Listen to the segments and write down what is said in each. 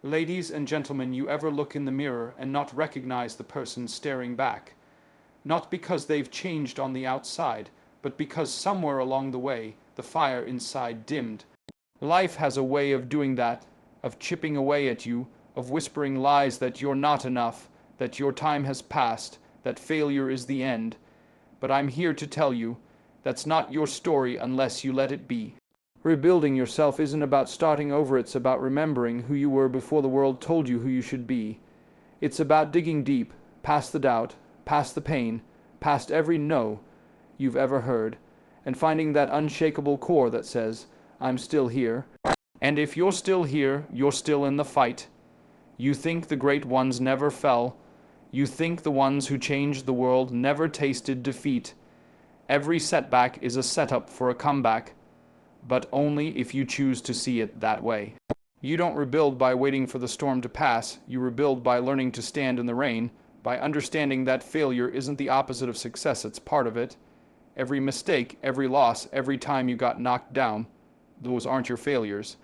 Ladies and gentlemen, you ever look in the mirror and not recognize the person staring back? Not because they've changed on the outside, but because somewhere along the way, the fire inside dimmed. Life has a way of doing that, of chipping away at you, of whispering lies that you're not enough, that your time has passed, that failure is the end. But I'm here to tell you, that's not your story unless you let it be. Rebuilding yourself isn't about starting over, it's about remembering who you were before the world told you who you should be. It's about digging deep, past the doubt, past the pain, past every no you've ever heard, and finding that unshakable core that says, I'm still here. And if you're still here, you're still in the fight. You think the great ones never fell. You think the ones who changed the world never tasted defeat. Every setback is a setup for a comeback, but only if you choose to see it that way. You don't rebuild by waiting for the storm to pass. You rebuild by learning to stand in the rain, by understanding that failure isn't the opposite of success, it's part of it. Every mistake, every loss, every time you got knocked down, those aren't your failures.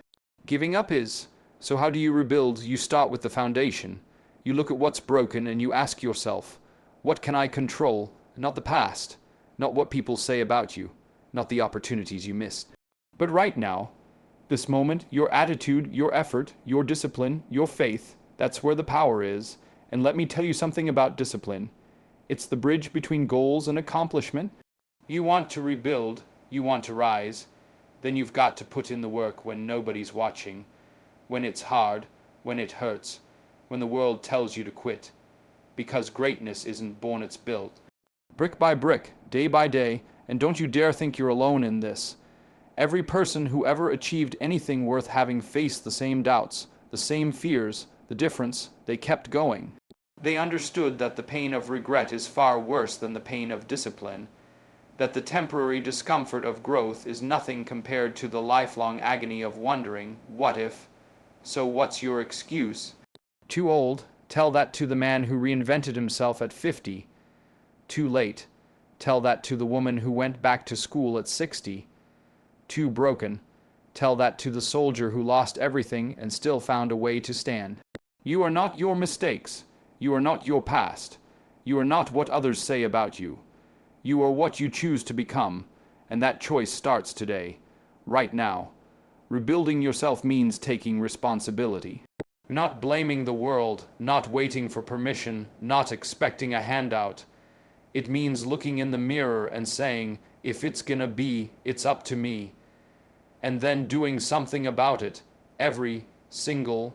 Giving up is. So how do you rebuild? You start with the foundation. You look at what's broken and you ask yourself, what can I control? Not the past, not what people say about you, not the opportunities you missed. But right now, this moment, your attitude, your effort, your discipline, your faith, that's where the power is. And let me tell you something about discipline. It's the bridge between goals and accomplishment. You want to rebuild, you want to rise, then you've got to put in the work when nobody's watching, when it's hard, when it hurts, when the world tells you to quit. Because greatness isn't born, it's built. Brick by brick, day by day, and don't you dare think you're alone in this. Every person who ever achieved anything worth having faced the same doubts, the same fears. The difference, they kept going. They understood that the pain of regret is far worse than the pain of discipline, that the temporary discomfort of growth is nothing compared to the lifelong agony of wondering, what if? So what's your excuse? Too old? Tell that to the man who reinvented himself at 50. Too late? Tell that to the woman who went back to school at 60. Too broken? Tell that to the soldier who lost everything and still found a way to stand. You are not your mistakes. You are not your past. You are not what others say about you. You are what you choose to become, and that choice starts today, right now. Rebuilding yourself means taking responsibility. Not blaming the world, not waiting for permission, not expecting a handout. It means looking in the mirror and saying, if it's gonna be, it's up to me. And then doing something about it, every single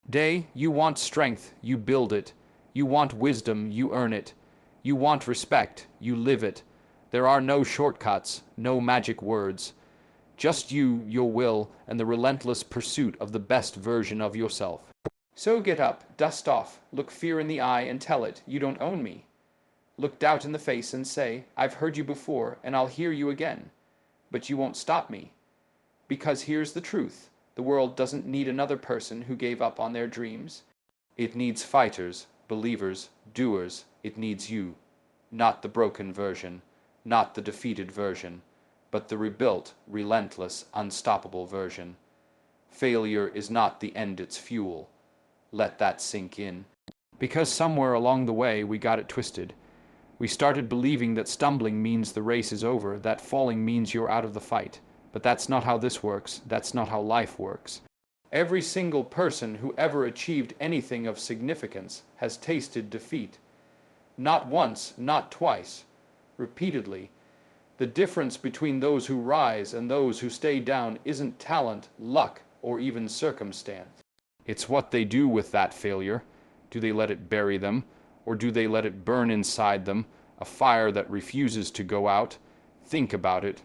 day. You want strength, you build it. You want wisdom, you earn it. You want respect, you live it. There are no shortcuts, no magic words. Just you, your will, and the relentless pursuit of the best version of yourself. So get up, dust off, look fear in the eye and tell it, you don't own me. Look doubt in the face and say, I've heard you before and I'll hear you again. But you won't stop me. Because here's the truth. The world doesn't need another person who gave up on their dreams. It needs fighters, believers, doers. It needs you. Not the broken version, not the defeated version, but the rebuilt, relentless, unstoppable version. Failure is not the end, it's fuel. Let that sink in. Because somewhere along the way we got it twisted. We started believing that stumbling means the race is over, that falling means you're out of the fight. But that's not how this works. That's not how life works. Every single person who ever achieved anything of significance has tasted defeat. Not once, not twice, repeatedly. The difference between those who rise and those who stay down isn't talent, luck, or even circumstance. It's what they do with that failure. Do they let it bury them, or do they let it burn inside them, a fire that refuses to go out? Think about it.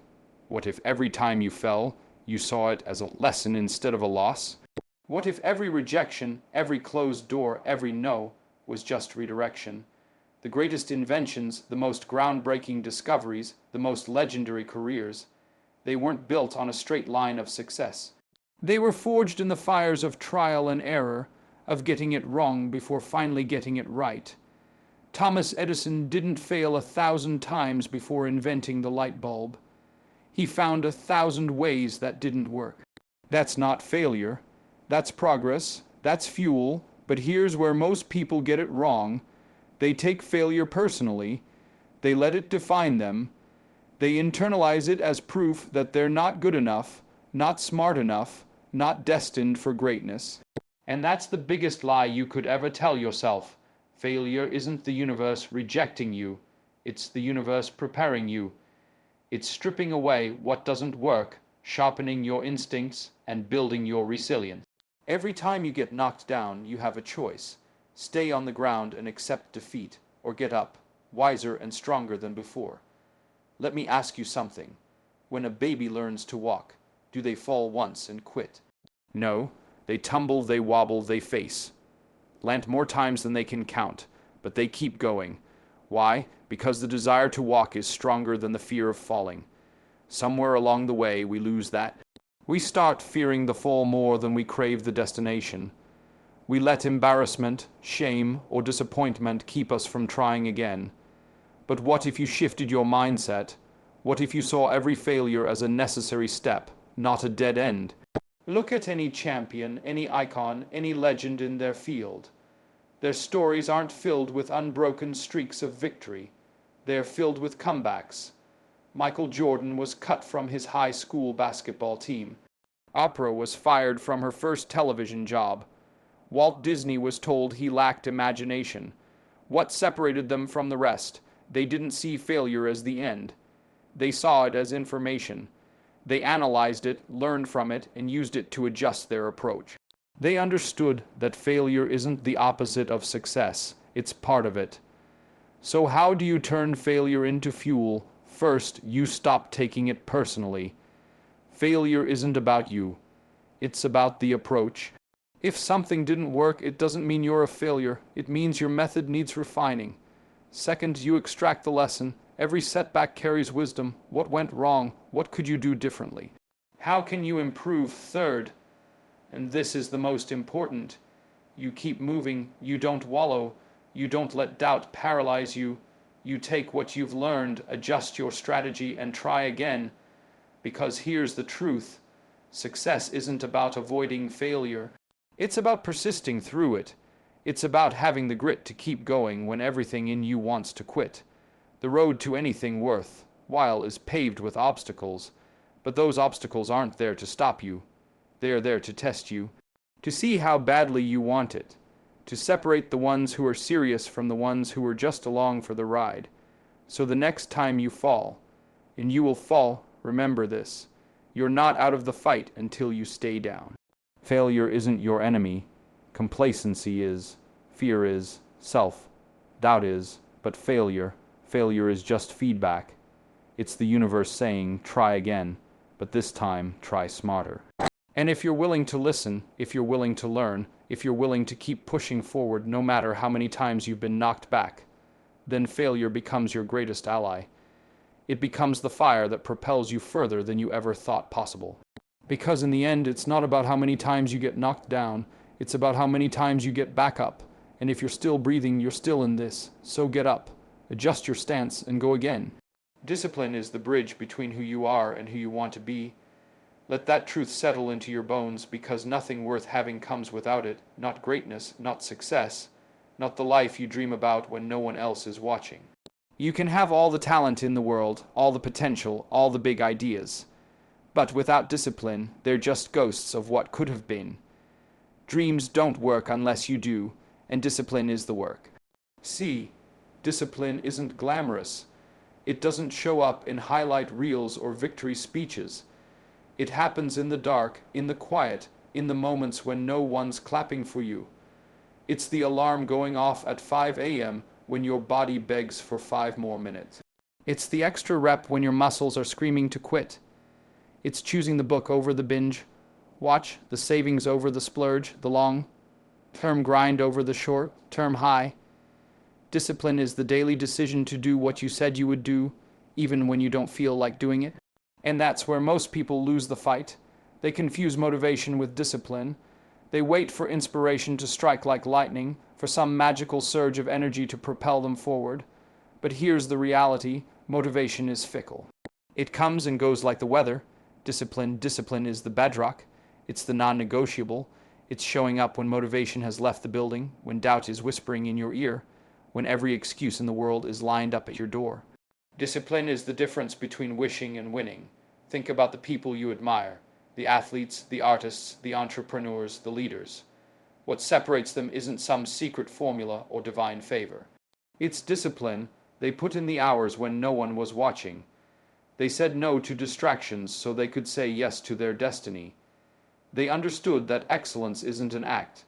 What if every time you fell, you saw it as a lesson instead of a loss? What if every rejection, every closed door, every no was just redirection? The greatest inventions, the most groundbreaking discoveries, the most legendary careers, they weren't built on a straight line of success. They were forged in the fires of trial and error, of getting it wrong before finally getting it right. Thomas Edison didn't fail 1,000 times before inventing the light bulb. He found 1,000 ways that didn't work. That's not failure. That's progress. That's fuel, but here's where most people get it wrong. They take failure personally, they let it define them, they internalize it as proof that they're not good enough, not smart enough, not destined for greatness. And that's the biggest lie you could ever tell yourself. Failure isn't the universe rejecting you, it's the universe preparing you. It's stripping away what doesn't work, sharpening your instincts, and building your resilience. Every time you get knocked down, you have a choice. Stay on the ground and accept defeat, or get up, wiser and stronger than before. Let me ask you something. When a baby learns to walk, do they fall once and quit? No, they tumble, they wobble, they face. Land more times than they can count, but they keep going. Why? Because the desire to walk is stronger than the fear of falling. Somewhere along the way, we lose that. We start fearing the fall more than we crave the destination. We let embarrassment, shame, or disappointment keep us from trying again. But what if you shifted your mindset? What if you saw every failure as a necessary step, not a dead end? Look at any champion, any icon, any legend in their field. Their stories aren't filled with unbroken streaks of victory. They're filled with comebacks. Michael Jordan was cut from his high school basketball team. Oprah was fired from her first television job. Walt Disney was told he lacked imagination. What separated them from the rest? They didn't see failure as the end. They saw it as information. They analyzed it, learned from it, and used it to adjust their approach. They understood that failure isn't the opposite of success, it's part of it. So how do you turn failure into fuel? First, you stop taking it personally. Failure isn't about you. It's about the approach. If something didn't work, it doesn't mean you're a failure. It means your method needs refining. Second, you extract the lesson. Every setback carries wisdom. What went wrong? What could you do differently? How can you improve? Third, and this is the most important, you keep moving. You don't wallow. You don't let doubt paralyze you. You take what you've learned, adjust your strategy, and try again. Because here's the truth. Success isn't about avoiding failure. It's about persisting through it. It's about having the grit to keep going when everything in you wants to quit. The road to anything worthwhile is paved with obstacles, but those obstacles aren't there to stop you. They're there to test you, to see how badly you want it, to separate the ones who are serious from the ones who are just along for the ride. So the next time you fall, and you will fall, remember this: you're not out of the fight until you stay down. Failure isn't your enemy. Complacency is, fear is, self-doubt is, but failure is just feedback. It's the universe saying, try again, but this time try smarter. And if you're willing to listen, if you're willing to learn, if you're willing to keep pushing forward no matter how many times you've been knocked back, then failure becomes your greatest ally. It becomes the fire that propels you further than you ever thought possible. Because in the end, it's not about how many times you get knocked down, it's about how many times you get back up. And if you're still breathing, you're still in this. So get up, adjust your stance, and go again. Discipline is the bridge between who you are and who you want to be. Let that truth settle into your bones, because nothing worth having comes without it. Not greatness, not success, not the life you dream about when no one else is watching. You can have all the talent in the world, all the potential, all the big ideas. But without discipline, they're just ghosts of what could have been. Dreams don't work unless you do, and discipline is the work. See, discipline isn't glamorous. It doesn't show up in highlight reels or victory speeches. It happens in the dark, in the quiet, in the moments when no one's clapping for you. It's the alarm going off at 5 a.m. when your body begs for 5 more minutes. It's the extra rep when your muscles are screaming to quit. It's choosing the book over the binge watch, the savings over the splurge, the long-term grind over the short-term high. Discipline is the daily decision to do what you said you would do, even when you don't feel like doing it. And that's where most people lose the fight. They confuse motivation with discipline. They wait for inspiration to strike like lightning, for some magical surge of energy to propel them forward. But here's the reality: motivation is fickle. It comes and goes like the weather. Discipline is the bedrock. It's the non-negotiable. It's showing up when motivation has left the building, when doubt is whispering in your ear, when every excuse in the world is lined up at your door. Discipline is the difference between wishing and winning. Think about the people you admire, the athletes, the artists, the entrepreneurs, the leaders. What separates them isn't some secret formula or divine favor. It's discipline. They put in the hours when no one was watching. They said no to distractions so they could say yes to their destiny. They understood that excellence isn't an act.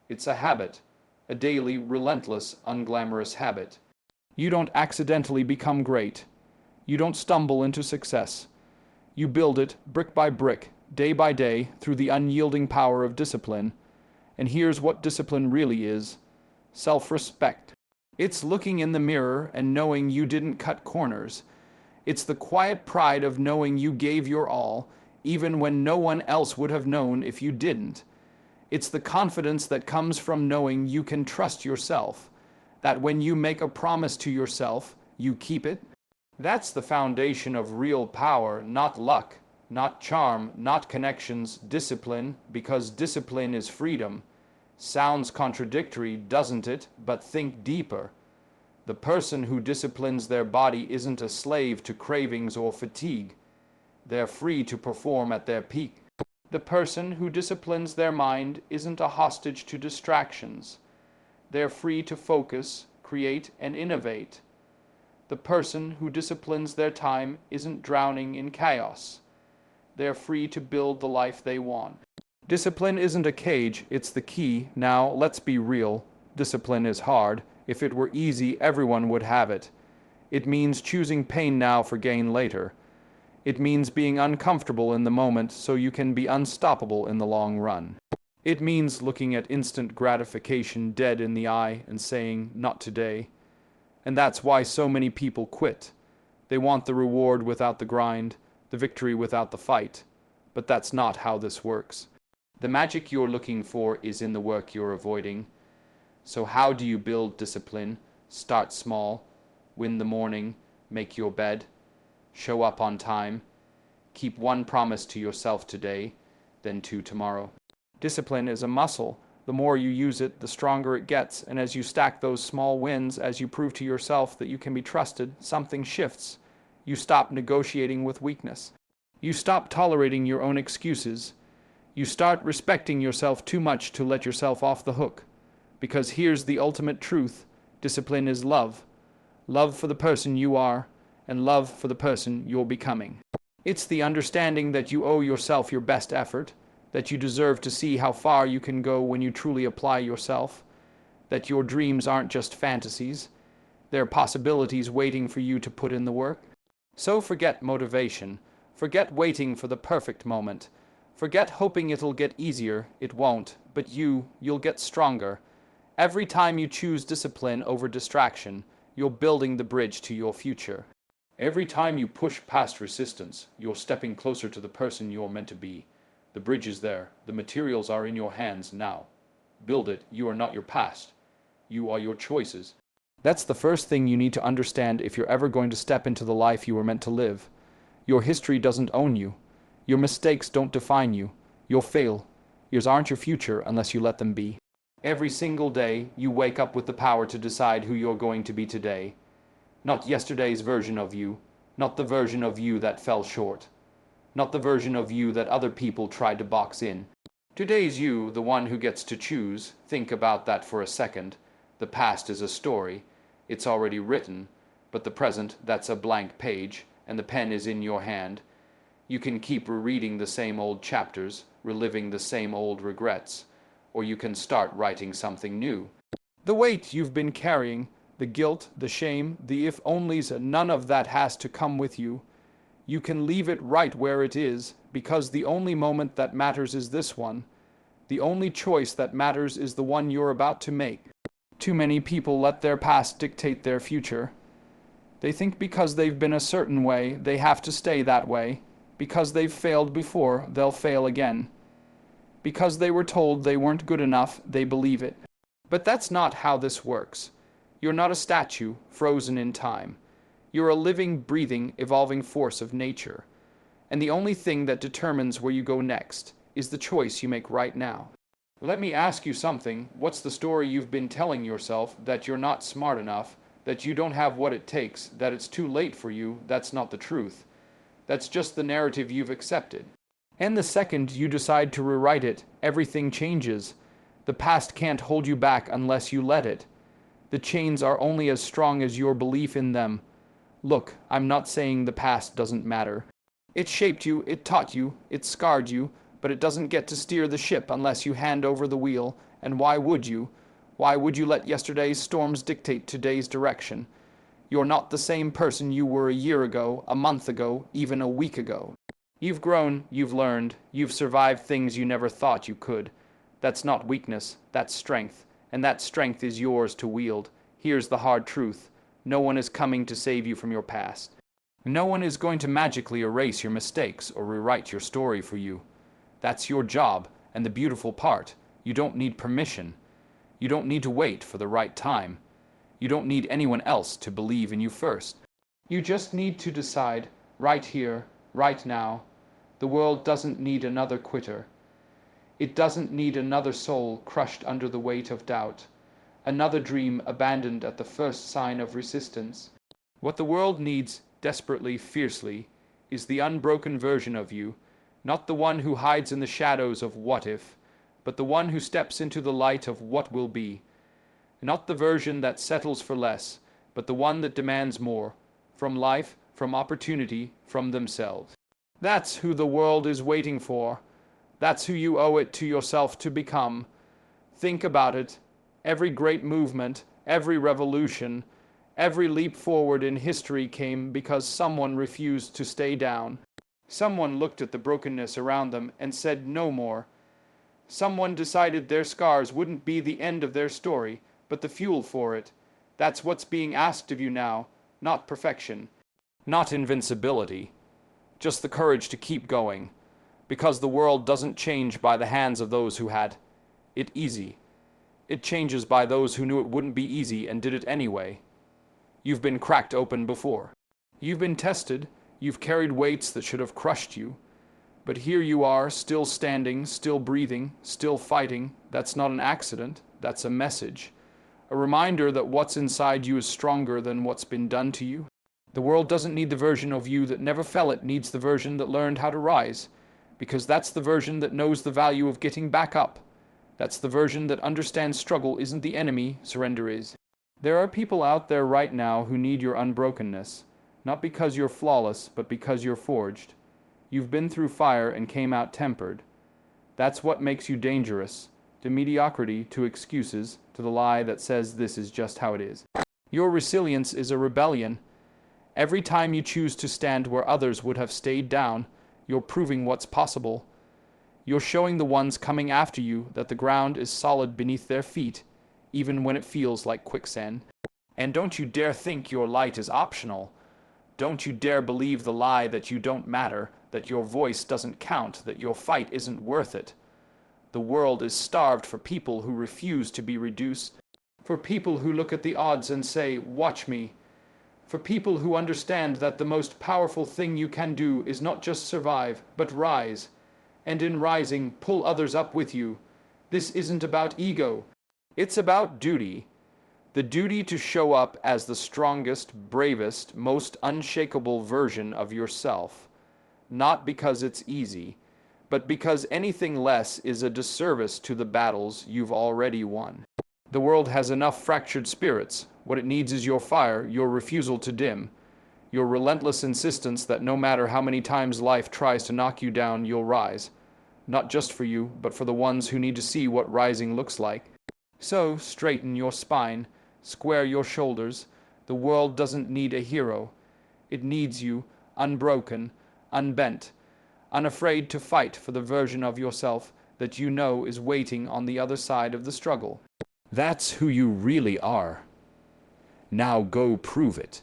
It's a habit, a daily, relentless, unglamorous habit. You don't accidentally become great. You don't stumble into success. You build it brick by brick, day by day, through the unyielding power of discipline. And here's what discipline really is: self-respect. It's looking in the mirror and knowing you didn't cut corners. It's the quiet pride of knowing you gave your all, even when no one else would have known if you didn't. It's the confidence that comes from knowing you can trust yourself, that when you make a promise to yourself, you keep it. That's the foundation of real power, not luck, not charm, not connections, discipline, because discipline is freedom. Sounds contradictory, doesn't it? But think deeper. The person who disciplines their body isn't a slave to cravings or fatigue. They're free to perform at their peak. The person who disciplines their mind isn't a hostage to distractions. They're free to focus, create, and innovate. The person who disciplines their time isn't drowning in chaos. They're free to build the life they want. Discipline isn't a cage, it's the key. Now, let's be real. Discipline is hard. If it were easy, everyone would have it. It means choosing pain now for gain later. It means being uncomfortable in the moment so you can be unstoppable in the long run. It means looking at instant gratification dead in the eye and saying, "Not today." And that's why so many people quit. They want the reward without the grind, the victory without the fight. But that's not how this works. The magic you're looking for is in the work you're avoiding. So how do you build discipline? Start small. Win the morning. Make your bed. Show up on time. Keep one promise to yourself today, then two tomorrow. Discipline is a muscle. The more you use it, the stronger it gets. And as you stack those small wins, as you prove to yourself that you can be trusted, something shifts. You stop negotiating with weakness. You stop tolerating your own excuses. You start respecting yourself too much to let yourself off the hook. Because here's the ultimate truth: discipline is love. Love for the person you are, and love for the person you're becoming. It's the understanding that you owe yourself your best effort, that you deserve to see how far you can go when you truly apply yourself, that your dreams aren't just fantasies, they're possibilities waiting for you to put in the work. So forget motivation, forget waiting for the perfect moment, forget hoping it'll get easier. It won't, but you'll get stronger. Every time you choose discipline over distraction, you're building the bridge to your future. Every time you push past resistance, you're stepping closer to the person you're meant to be. The bridge is there. The materials are in your hands now. Build it. You are not your past. You are your choices. That's the first thing you need to understand if you're ever going to step into the life you were meant to live. Your history doesn't own you. Your mistakes don't define you. You'll fail. Yours aren't your future unless you let them be. Every single day, you wake up with the power to decide who you're going to be today. Not yesterday's version of you, not the version of you that fell short, not the version of you that other people tried to box in. Today's you, the one who gets to choose. Think about that for a second. The past is a story. It's already written, but the present, that's a blank page, and the pen is in your hand. You can keep rereading the same old chapters, reliving the same old regrets, or you can start writing something new. The weight you've been carrying, the guilt, the shame, the if-onlys, none of that has to come with you. You can leave it right where it is, because the only moment that matters is this one. The only choice that matters is the one you're about to make. Too many people let their past dictate their future. They think because they've been a certain way, they have to stay that way. Because they've failed before, they'll fail again. Because they were told they weren't good enough, they believe it. But that's not how this works. You're not a statue, frozen in time. You're a living, breathing, evolving force of nature. And the only thing that determines where you go next is the choice you make right now. Let me ask you something. What's the story you've been telling yourself, that you're not smart enough, that you don't have what it takes, that it's too late for you? That's not the truth. That's just the narrative you've accepted. And the second you decide to rewrite it, everything changes. The past can't hold you back unless you let it. The chains are only as strong as your belief in them. Look, I'm not saying the past doesn't matter. It shaped you, it taught you, it scarred you, but it doesn't get to steer the ship unless you hand over the wheel. And why would you? Why would you let yesterday's storms dictate today's direction? You're not the same person you were a year ago, a month ago, even a week ago. You've grown, you've learned, you've survived things you never thought you could. That's not weakness, that's strength, and that strength is yours to wield. Here's the hard truth. No one is coming to save you from your past. No one is going to magically erase your mistakes or rewrite your story for you. That's your job, and the beautiful part, you don't need permission. You don't need to wait for the right time. You don't need anyone else to believe in you first. You just need to decide, right here, right now. The world doesn't need another quitter. It doesn't need another soul crushed under the weight of doubt, another dream abandoned at the first sign of resistance. What the world needs, desperately, fiercely, is the unbroken version of you, not the one who hides in the shadows of what if, but the one who steps into the light of what will be. Not the version that settles for less, but the one that demands more, from life, from opportunity, from themselves. That's who the world is waiting for. That's who you owe it to yourself to become. Think about it. Every great movement, every revolution, every leap forward in history came because someone refused to stay down. Someone looked at the brokenness around them and said no more. Someone decided their scars wouldn't be the end of their story, but the fuel for it. That's what's being asked of you now, not perfection, not invincibility, just the courage to keep going, because the world doesn't change by the hands of those who had it easy. It changes by those who knew it wouldn't be easy and did it anyway. You've been cracked open before. You've been tested. You've carried weights that should have crushed you. But here you are, still standing, still breathing, still fighting. That's not an accident. That's a message. A reminder that what's inside you is stronger than what's been done to you. The world doesn't need the version of you that never fell. It needs the version that learned how to rise. Because that's the version that knows the value of getting back up. That's the version that understands struggle isn't the enemy, surrender is. There are people out there right now who need your unbrokenness. Not because you're flawless, but because you're forged. You've been through fire and came out tempered. That's what makes you dangerous. To mediocrity, to excuses, to the lie that says this is just how it is. Your resilience is a rebellion. Every time you choose to stand where others would have stayed down, you're proving what's possible. You're showing the ones coming after you that the ground is solid beneath their feet, even when it feels like quicksand. And don't you dare think your light is optional. Don't you dare believe the lie that you don't matter, that your voice doesn't count, that your fight isn't worth it. The world is starved for people who refuse to be reduced, for people who look at the odds and say, "Watch me," for people who understand that the most powerful thing you can do is not just survive, but rise, and in rising, pull others up with you. This isn't about ego. It's about duty. The duty to show up as the strongest, bravest, most unshakable version of yourself. Not because it's easy, but because anything less is a disservice to the battles you've already won. The world has enough fractured spirits. What it needs is your fire, your refusal to dim, your relentless insistence that no matter how many times life tries to knock you down, you'll rise. Not just for you, but for the ones who need to see what rising looks like. So, straighten your spine. Square your shoulders. The world doesn't need a hero. It needs you, unbroken, unbent, unafraid to fight for the version of yourself that you know is waiting on the other side of the struggle. That's who you really are. Now go prove it.